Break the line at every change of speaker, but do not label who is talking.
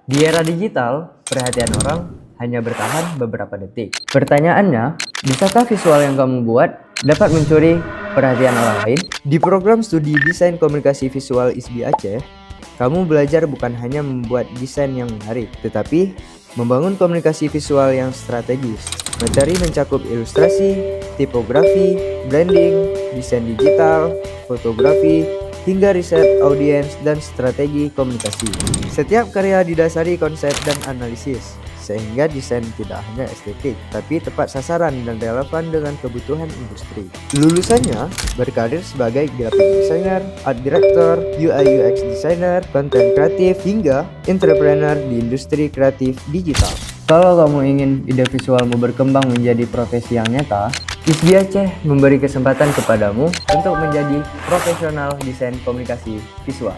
Di era digital, perhatian orang hanya bertahan beberapa detik. Pertanyaannya, bisakah visual yang kamu buat dapat mencuri perhatian orang lain? Di program studi desain komunikasi visual ISBI Aceh, kamu belajar bukan hanya membuat desain yang menarik, tetapi membangun komunikasi visual yang strategis. Materi mencakup ilustrasi, tipografi, branding, desain digital, fotografi, hingga riset audiens dan strategi komunikasi. Setiap karya didasari konsep dan analisis, sehingga desain tidak hanya estetik, tapi tepat sasaran dan relevan dengan kebutuhan industri. Lulusannya berkarir sebagai graphic designer, art director, UI UX designer, content kreatif, hingga entrepreneur di industri kreatif digital. Kalau kamu ingin ide visualmu berkembang menjadi profesi yang nyata, ISBI Aceh memberi kesempatan kepadamu untuk menjadi profesional desain komunikasi visual.